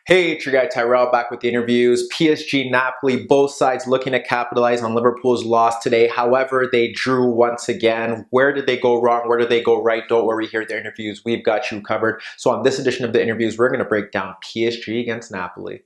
Hey, it's your guy Tyrrell back with the interviews. PSG, Napoli, both sides looking to capitalize on Liverpool's loss today. However, they drew once again. Where did they go wrong? Where did they go right? Don't worry, here at the interviews, we've got you covered. So on this edition of the interviews, we're going to break down PSG against Napoli.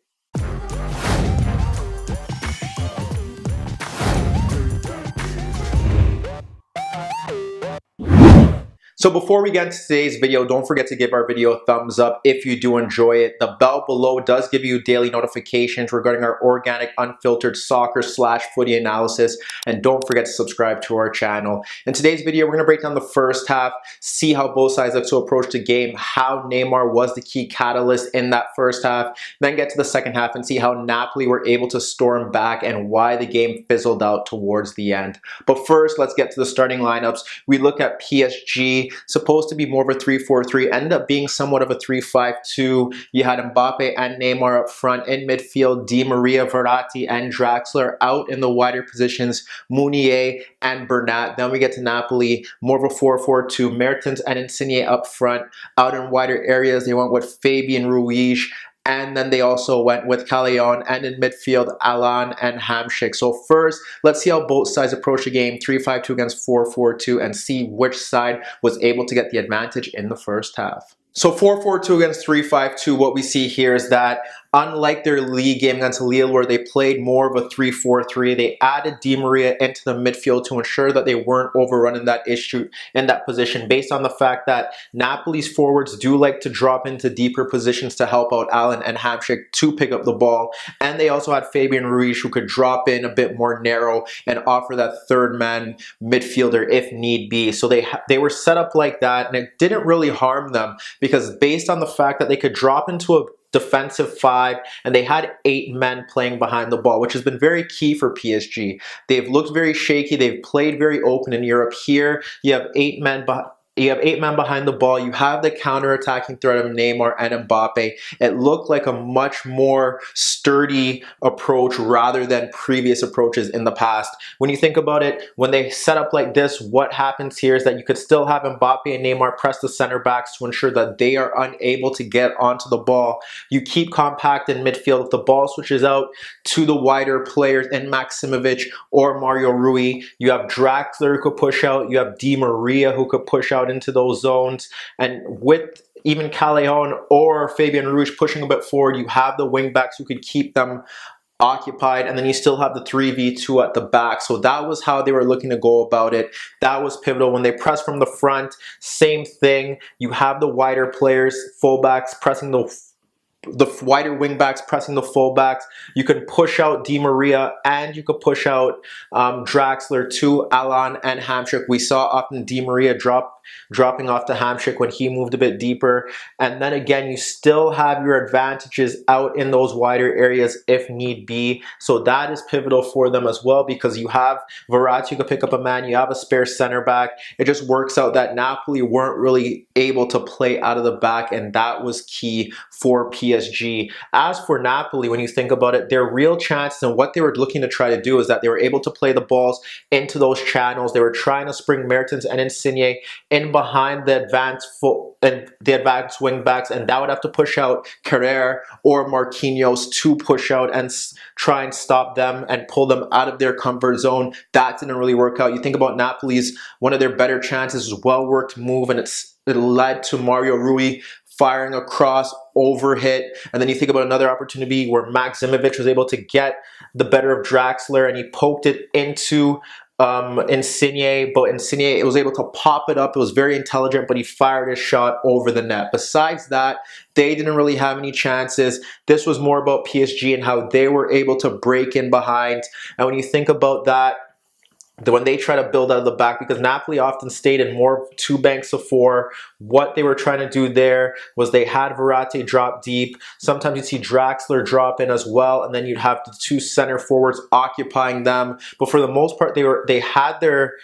So before we get into today's video, don't forget to give our video a thumbs up if you do enjoy it. The bell below does give you daily notifications regarding our organic, unfiltered soccer/footy analysis. And don't forget to subscribe to our channel. In today's video, we're going to break down the first half, see how both sides look to approach the game, how Neymar was the key catalyst in that first half, then get to the second half and see how Napoli were able to storm back and why the game fizzled out towards the end. But first, let's get to the starting lineups. We look at PSG. Supposed to be more of a 3-4-3, ended up being somewhat of a 3-5-2. You had Mbappe and Neymar up front. In midfield, Di Maria, Verratti, and Draxler. Out in the wider positions, Meunier and Bernat. Then we get to Napoli, more of a 4-4-2. Mertens and Insigne up front. Out in wider areas, they went with Fabian Ruiz. And then they also went with Callejon, and in midfield, Alan and Hamšík. So first, let's see how both sides approach the game, 3-5-2 against 4-4-2, and see which side was able to get the advantage in the first half. So 4-4-2 against 3-5-2, what we see here is that unlike their league game against Lille where they played more of a 3-4-3, they added Di Maria into the midfield to ensure that they weren't overrunning that issue in that position based on the fact that Napoli's forwards do like to drop into deeper positions to help out Alan and Hamšík to pick up the ball. And they also had Fabian Ruiz who could drop in a bit more narrow and offer that third man midfielder if need be. So they were set up like that, and it didn't really harm them because based on the fact that they could drop into a defensive 5, and they had 8 men playing behind the ball, which has been very key for PSG. They've looked very shaky. They've played very open in Europe. Here, you have 8 men behind. You have 8 men behind the ball. You have the counter-attacking threat of Neymar and Mbappe. It looked like a much more sturdy approach rather than previous approaches in the past. When you think about it, when they set up like this, what happens here is that you could still have Mbappe and Neymar press the center backs to ensure that they are unable to get onto the ball. You keep compact in midfield. If the ball switches out to the wider players in Maksimovic or Mario Rui, you have Draxler who could push out. You have Di Maria who could push out into those zones, and with even Callejon or Fabian Ruiz pushing a bit forward, you have the wing backs who could keep them occupied, and then you still have the 3v2 at the back. So that was how they were looking to go about it. That was pivotal. When they press from the front, same thing. You have the wider players, fullbacks pressing the wider wing backs pressing the fullbacks. You can push out Di Maria and you could push out Draxler to Alan and Hamšík. We saw often Di Maria dropping off to Hamšík when he moved a bit deeper. And then again, you still have your advantages out in those wider areas if need be. So that is pivotal for them as well because you have Verratti who could pick up a man. You have a spare center back. It just works out that Napoli weren't really able to play out of the back, and that was key for PSG. As for Napoli, when you think about it, their real chances and what they were looking to try to do is that they were able to play the balls into those channels. They were trying to spring Mertens and Insigne in behind the advanced wing backs, and that would have to push out Tyrrell or Marquinhos to push out and try and stop them and pull them out of their comfort zone. That didn't really work out. You think about Napoli's, one of their better chances was well-worked move, and it led to Mario Rui firing across, overhit, and then you think about another opportunity where Maksimovic was able to get the better of Draxler and he poked it into Insigne, but Insigne was able to pop it up. It was very intelligent, but he fired his shot over the net. Besides that, they didn't really have any chances. This was more about PSG and how they were able to break in behind. And when you think about that, when they try to build out of the back, because Napoli often stayed in more 2 banks of 4, what they were trying to do there was they had Verratti drop deep. Sometimes you'd see Draxler drop in as well, and then you'd have the 2 center forwards occupying them. But for the most part, they had their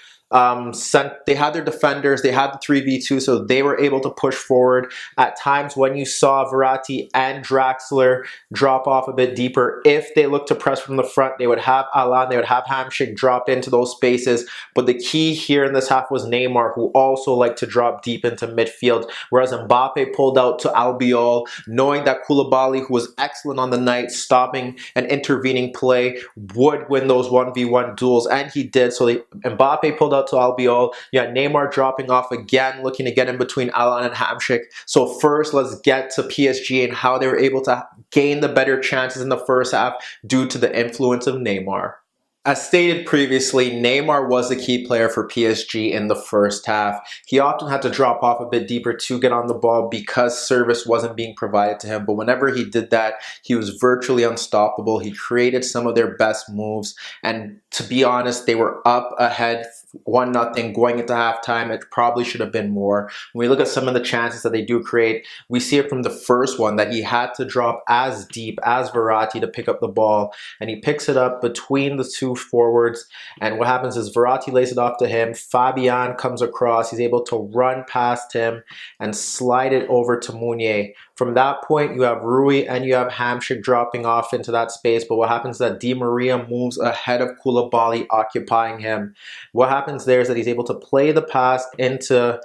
defenders, they had the 3v2, so they were able to push forward. At times when you saw Verratti and Draxler drop off a bit deeper, if they looked to press from the front, they would have Alan, they would have Hamšík drop into those spaces. But the key here in this half was Neymar, who also liked to drop deep into midfield. midfield, whereas Mbappe pulled out to Albiol, knowing that Koulibaly, who was excellent on the night, stopping and intervening play, would win those 1v1 duels, and he did. So Mbappe pulled out to Albiol. You had Neymar dropping off again, looking to get in between Alan and Hamšík. So first, let's get to PSG and how they were able to gain the better chances in the first half due to the influence of Neymar. As stated previously, Neymar was the key player for PSG in the first half. He often had to drop off a bit deeper to get on the ball because service wasn't being provided to him. But whenever he did that, he was virtually unstoppable. He created some of their best moves. And to be honest, they were up ahead 1-0 going into halftime. It probably should have been more. When we look at some of the chances that they do create, we see it from the first one that he had to drop as deep as Verratti to pick up the ball. And he picks it up between the two forwards, and what happens is Verratti lays it off to him. Fabian comes across. He's able to run past him and slide it over to Meunier. From that point, you have Rui and you have Hamšík dropping off into that space, but what happens is that Di Maria moves ahead of Koulibaly, occupying him. What happens there is that he's able to play the pass into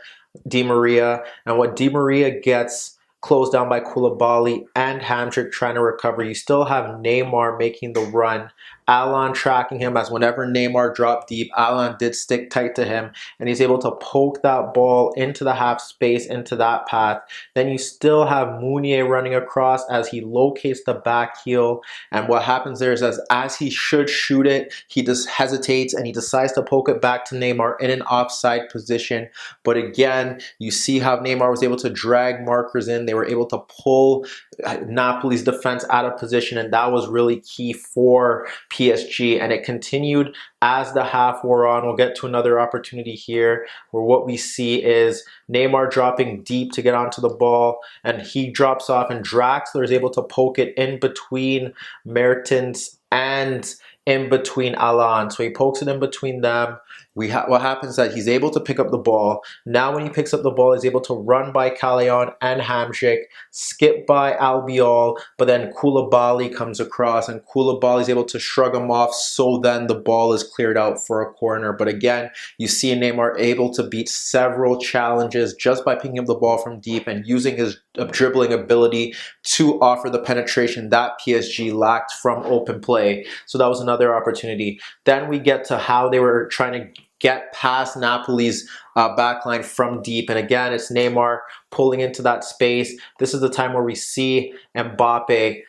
Di Maria, and what Di Maria gets closed down by Koulibaly and Hamšík trying to recover. You still have Neymar making the run. Alan tracking him, as whenever Neymar dropped deep, Alan did stick tight to him, and he's able to poke that ball into the half space, into that path. Then you still have Meunier running across as he locates the back heel, and what happens there is as he should shoot it, he just hesitates and he decides to poke it back to Neymar in an offside position. But again, you see how Neymar was able to drag markers in. They were able to pull Napoli's defense out of position, and that was really key for PSG, and it continued as the half wore on. We'll get to another opportunity here where what we see is Neymar dropping deep to get onto the ball, and he drops off, and Draxler is able to poke it in between Mertens and in between Alan. So he pokes it in between them. What happens is that he's able to pick up the ball. Now when he picks up the ball, he's able to run by Callejon and Hamšík, skip by Albiol, but then Koulibaly comes across, and Koulibaly is able to shrug him off, so then the ball is cleared out for a corner. But again, you see Neymar able to beat several challenges just by picking up the ball from deep and using his dribbling ability to offer the penetration that PSG lacked from open play. So that was another opportunity. Then we get to how they were trying to get past Napoli's backline from deep. And again, it's Neymar pulling into that space. This is the time where we see Mbappe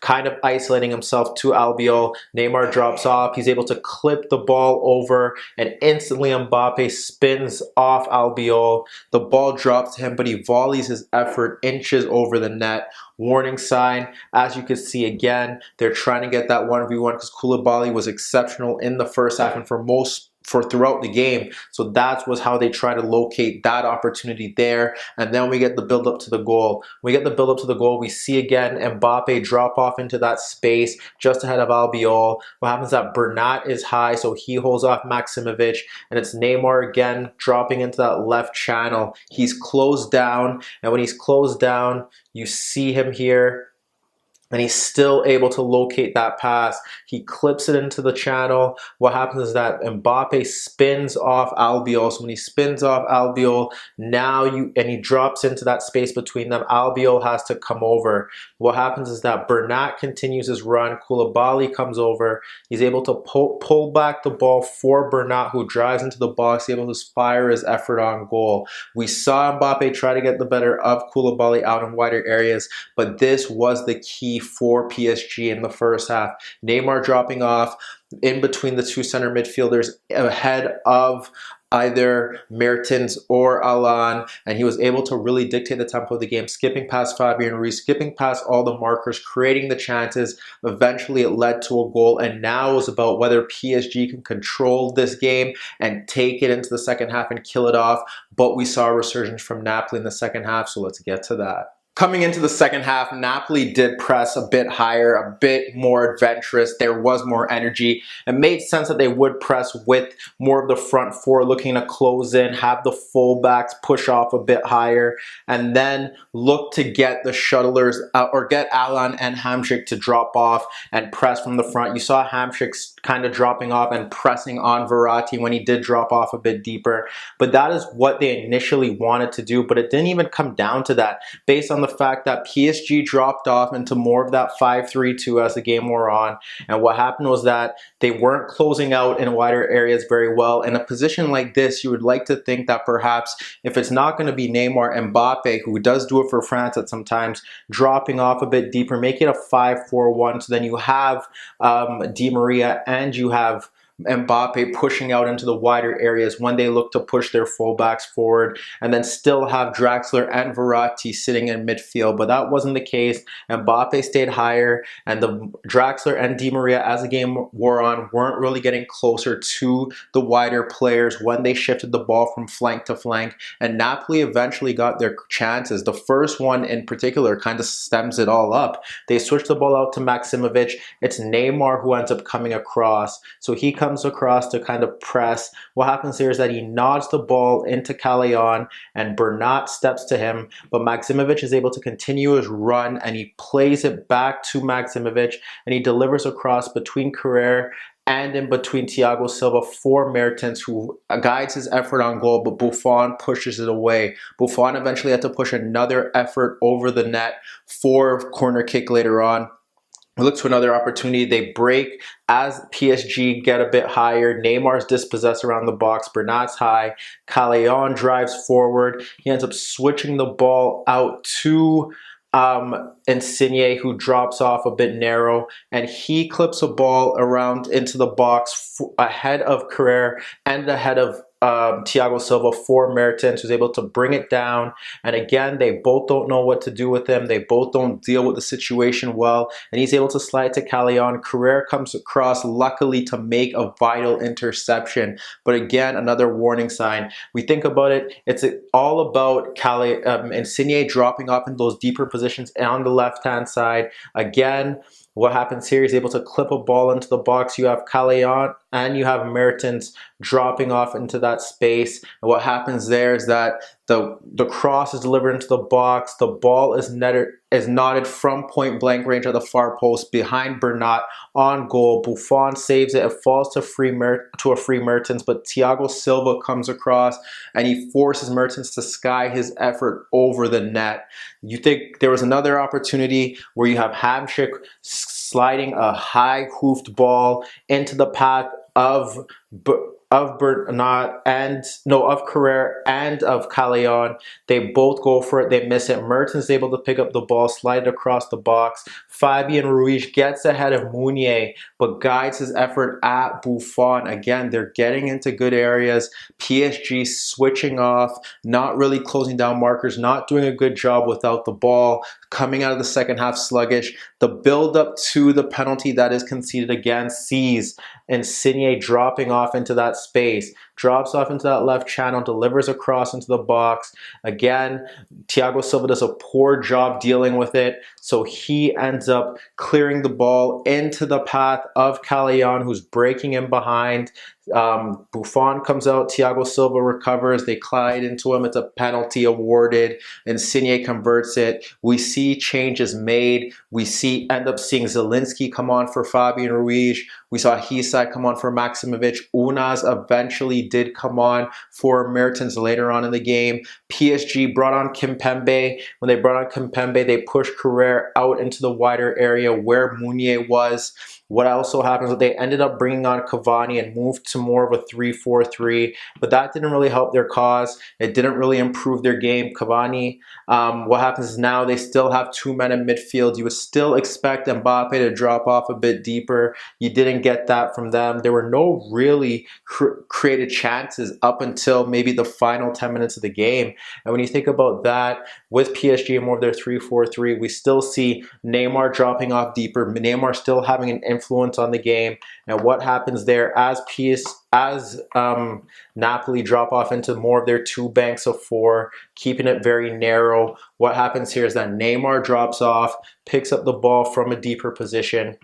kind of isolating himself to Albiol. Neymar drops off. He's able to clip the ball over, and instantly Mbappe spins off Albiol. The ball drops to him, but he volleys his effort inches over the net. Warning sign. As you can see, again, they're trying to get that 1v1 because Koulibaly was exceptional in the first half and for throughout the game. So that was how they try to locate that opportunity there. And then we get the build up to the goal. We get the build up to the goal. We see again Mbappe drop off into that space just ahead of Albiol. What happens is that Bernat is high, so he holds off Maximovic, and it's Neymar again dropping into that left channel. He's closed down, and when he's closed down, you see him here, and he's still able to locate that pass. He clips it into the channel. What happens is that Mbappe spins off Albiol. So when he spins off Albiol, and he drops into that space between them, Albiol has to come over. What happens is that Bernat continues his run. Koulibaly comes over. He's able to pull back the ball for Bernat, who drives into the box, able to fire his effort on goal. We saw Mbappe try to get the better of Koulibaly out in wider areas, but this was the key for PSG in the first half. Neymar dropping off in between the two center midfielders ahead of either Mertens or Alan, and he was able to really dictate the tempo of the game, skipping past Fabian Ruiz, skipping past all the markers, creating the chances. Eventually it led to a goal, and now it's about whether PSG can control this game and take it into the second half and kill it off. But we saw a resurgence from Napoli in the second half, so let's get to that. Coming into the second half, Napoli did press a bit higher, a bit more adventurous. There was more energy. It made sense that they would press with more of the front four looking to close in, have the fullbacks push off a bit higher, and then look to get the shuttlers or get Alan and Hamsik to drop off and press from the front. You saw Hamsik kind of dropping off and pressing on Verratti when he did drop off a bit deeper. But that is what they initially wanted to do, but it didn't even come down to that based on the fact that PSG dropped off into more of that 5-3-2 as the game wore on. And what happened was that they weren't closing out in wider areas very well. In a position like this, you would like to think that perhaps if it's not going to be Neymar, Mbappe, who does do it for France at sometimes, dropping off a bit deeper, make it a 5-4-1. So then you have Di Maria and you have Mbappe pushing out into the wider areas when they look to push their fullbacks forward, and then still have Draxler and Verratti sitting in midfield. But that wasn't the case. Mbappe stayed higher, and the Draxler and Di Maria, as the game wore on, weren't really getting closer to the wider players when they shifted the ball from flank to flank. And Napoli eventually got their chances. The first one in particular kind of stems it all up. They switched the ball out to Maximovic. It's Neymar who ends up coming across. So he comes across to kind of press. What happens here is that he nods the ball into Callejon and Bernat steps to him, but Maximovic is able to continue his run and he plays it back to Maximovic and he delivers across between Carrere and in between Thiago Silva for Mertens, who guides his effort on goal, but Buffon pushes it away. Buffon eventually had to push another effort over the net for corner kick later on. We look to another opportunity. They break as PSG get a bit higher. Neymar's dispossessed around the box. Bernat's high. Callejon drives forward. He ends up switching the ball out to Insigne, who drops off a bit narrow, and he clips a ball around into the box ahead of Carrere and ahead of Thiago Silva for Mertens, who's able to bring it down. And again, they both don't know what to do with him. They both don't deal with the situation well. And he's able to slide to Callejon. Carrere comes across, luckily, to make a vital interception. But again, another warning sign. We think about it, it's all about Insigne dropping off in those deeper positions on the left-hand side. Again, what happens here is able to clip a ball into the box. You have Callejon and you have Mertens dropping off into that space. And what happens there is that the cross is delivered into the box. The ball is knotted from point blank range at the far post behind Bernat on goal. Buffon saves it. It falls to a free Mertens, but Thiago Silva comes across and he forces Mertens to sky his effort over the net. You think there was another opportunity where you have Hamsik sliding a high hoofed ball into the path of Bernat and of Carrere and of Callejon. They both go for it. They miss it. Mertens is able to pick up the ball, slide it across the box. Fabian Ruiz gets ahead of Meunier, but guides his effort at Buffon. Again, they're getting into good areas. PSG switching off, not really closing down markers, not doing a good job without the ball. Coming out of the second half sluggish. The build up to the penalty that is conceded again sees Insigne dropping off into that space, drops off into that left channel, delivers across into the box. Again, Thiago Silva does a poor job dealing with it, so he ends up clearing the ball into the path of Callejon, who's breaking in behind. Buffon comes out, Thiago Silva recovers, they collide into him, it's a penalty awarded, Insigne converts it. We see changes made, we end up seeing Zielinski come on for Fabian Ruiz, we saw Hysaj come on for Maximovic, Unas eventually did come on for Mertens later on in the game. PSG brought on Kimpembe. When they brought on Kimpembe, they pushed Carrere out into the wider area where Meunier was. What also happens is they ended up bringing on Cavani and moved to more of a 3-4-3, but that didn't really help their cause. It didn't really improve their game. Cavani, what happens is now they still have two men in midfield. You would still expect Mbappe to drop off a bit deeper. You didn't get that from them. There were no really created chances up until maybe the final 10 minutes of the game. And when you think about that, with PSG and more of their 3-4-3, we still see Neymar dropping off deeper, Neymar still having an influence on the game. And what happens there as Napoli drop off into more of their two banks of four, keeping it very narrow. What happens here is that Neymar drops off, picks up the ball from a deeper position.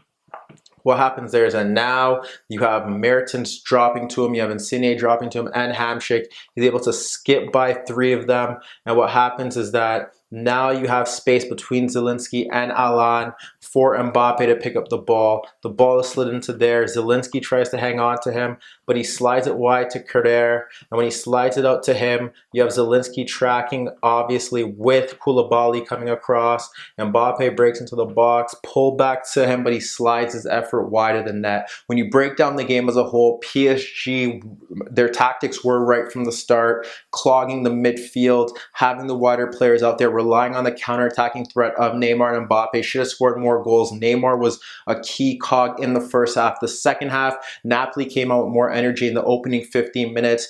What happens there is that now you have Mertens dropping to him, you have Insigne dropping to him, and Hamsik. He's able to skip by three of them. And what happens is that now you have space between Zielinski and Alan for Mbappe to pick up the ball. The ball is slid into there. Zielinski tries to hang on to him, but he slides it wide to Tyrrell. And when he slides it out to him, you have Zielinski tracking, obviously, with Koulibaly coming across. Mbappe breaks into the box, pull back to him, but he slides his effort wider than that. When you break down the game as a whole, PSG, their tactics were right from the start, clogging the midfield, having the wider players out there, relying on the counter-attacking threat of Neymar and Mbappe. Should have scored more goals. Neymar was a key cog in the first half. The second half, Napoli came out with more energy in the opening 15 minutes.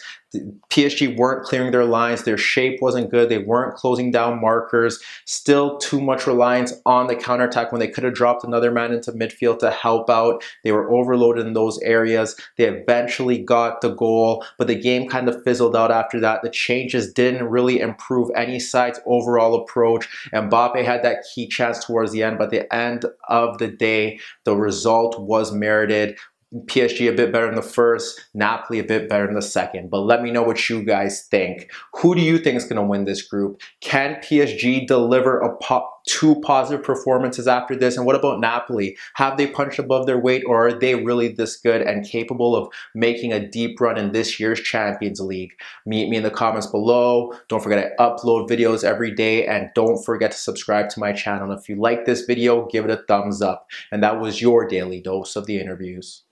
PSG weren't clearing their lines. Their shape wasn't good. They weren't closing down markers. Still too much reliance on the counterattack when they could have dropped another man into midfield to help out. They were overloaded in those areas. They eventually got the goal, but the game kind of fizzled out after that. The changes didn't really improve any side's overall approach. Mbappe had that key chance towards the end, but at the end of the day, the result was merited. PSG a bit better in the first, Napoli a bit better in the second. But let me know what you guys think. Who do you think is going to win this group? Can PSG deliver two positive performances after this? And what about Napoli? Have they punched above their weight, or are they really this good and capable of making a deep run in this year's Champions League? Meet me in the comments below. Don't forget I upload videos every day, and don't forget to subscribe to my channel. And if you like this video, give it a thumbs up. And that was your daily dose of the interviews.